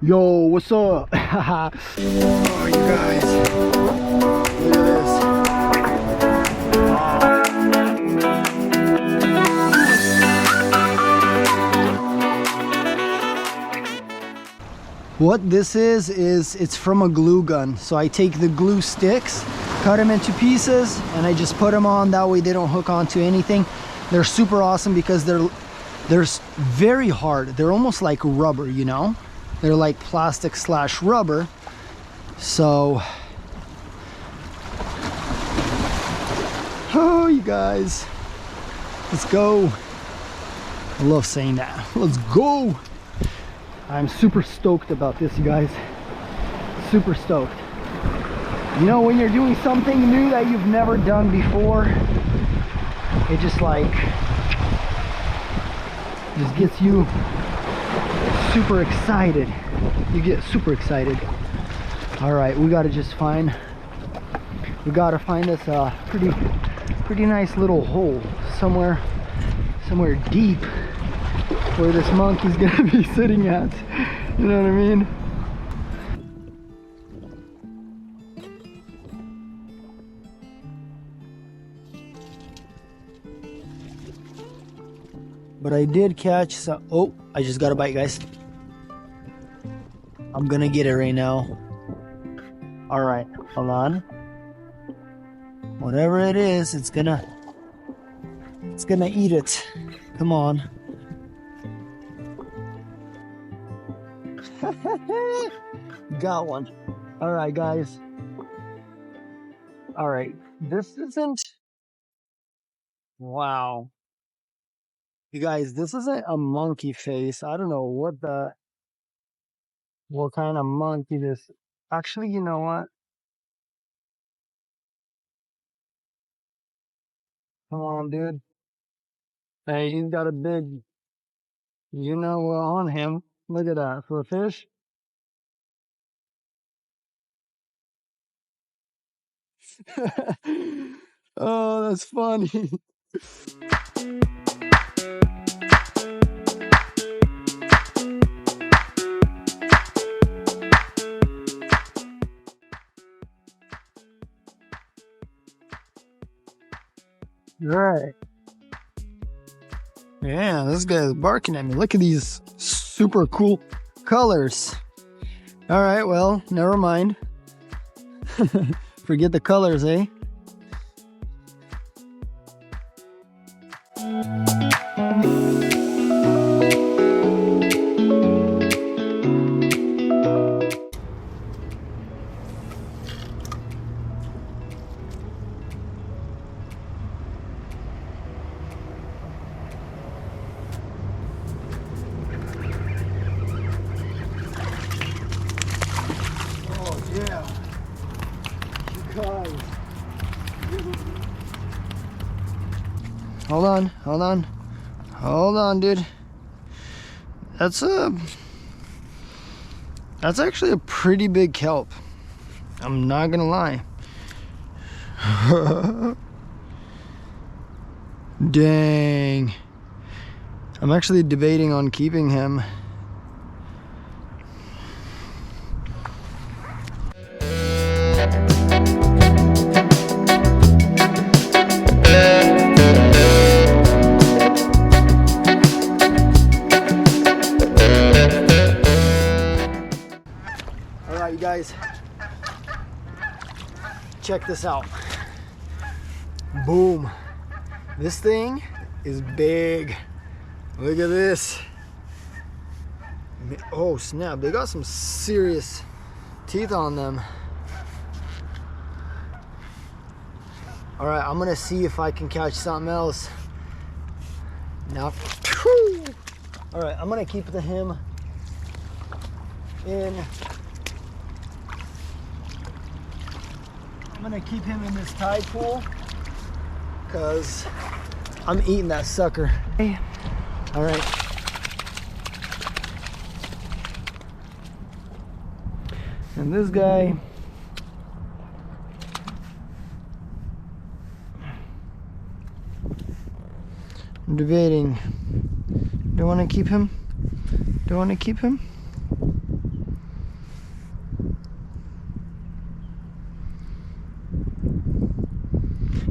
Yo, what's up? Oh, you guys, look at this. What this is it's from a glue gun. So I take the glue sticks, cut them into pieces, and I just put them on. That way they don't hook onto anything. They're super awesome because they're very hard. They're almost like rubber, you know? They're like plastic / rubber. So, oh, you guys, let's go. I love saying that. Let's go. I'm super stoked about this, you guys. Super stoked. You know, when you're doing something new that you've never done before, it just gets you super excited. You get super excited. All right, we gotta find this pretty nice little hole somewhere deep where this monkey's gonna be sitting at. You know what I mean? But I did catch some. Oh, I just got a bite, guys. I'm gonna get it right now. All right, hold on. Whatever it is, it's gonna eat it. Come on. Got one. All right, guys. All right, this isn't. Wow. You guys, this isn't a monkey face. I don't know what kind of monkey this. Actually, you know what? Come on, dude. Hey, he's got a big, you know, on him. Look at that for a fish. Oh, that's funny. Right. Yeah, this guy's barking at me. Look at these super cool colors. All right, well, never mind. Forget the colors, eh? Yeah, you guys. Hold on, dude. That's actually a pretty big kelp. I'm not gonna lie. Dang. I'm actually debating on keeping him. Alright, you guys, check this out. Boom. This thing is big. Look at this. Oh snap, they got some serious teeth on them. Alright, I'm gonna see if I can catch something else. Now, alright, I'm gonna keep him in. I'm gonna keep him in this tide pool because I'm eating that sucker. All right. And this guy, I'm debating. Do I want to keep him? Do I want to keep him?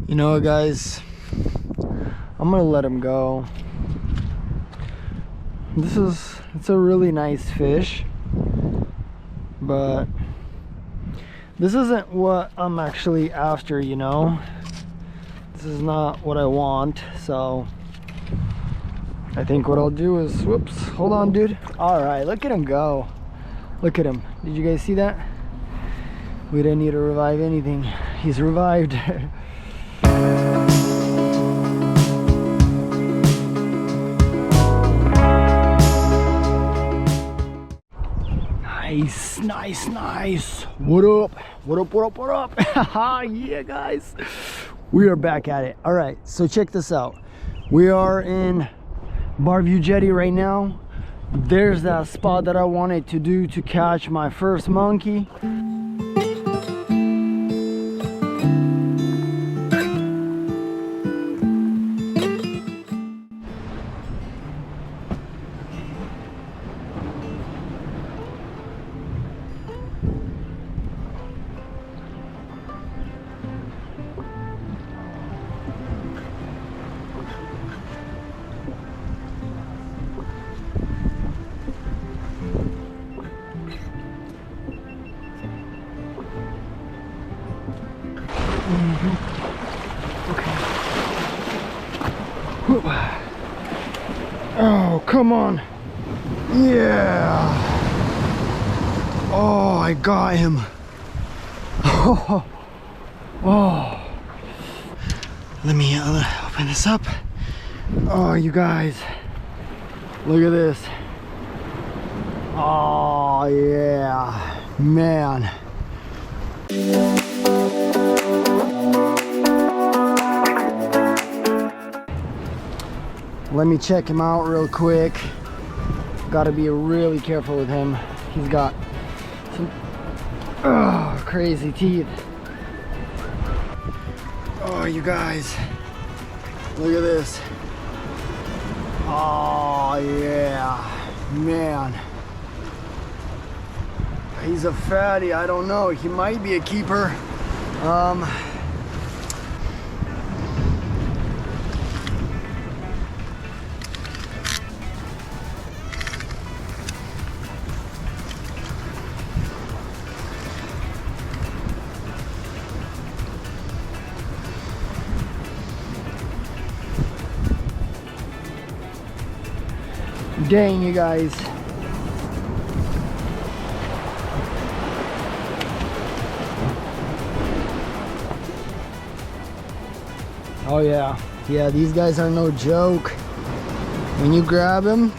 You know what, guys? I'm gonna let him go. It's a really nice fish, but this isn't what I'm actually after, you know? This is not what I want, so I think what I'll do is, whoops, hold on, dude. All right, look at him go. Look at him. Did you guys see that? We didn't need to revive anything. He's revived. Nice, nice, nice. What up? What up, what up, what up? Yeah, guys. We are back at it. All right, so check this out. We are in Barview Jetty right now. There's that spot that I wanted to do to catch my first monkey. Oh, come on. Yeah. Oh, I got him. Oh. Oh. Let me open this up. Oh, you guys. Look at this. Oh, yeah. Man. Let me check him out real quick. Gotta be really careful with him. He's got some crazy teeth. Oh, you guys, look at this. Oh yeah, man. He's a fatty. I don't know. He might be a keeper. Dang, you guys. Oh yeah, yeah, these guys are no joke. When you grab him,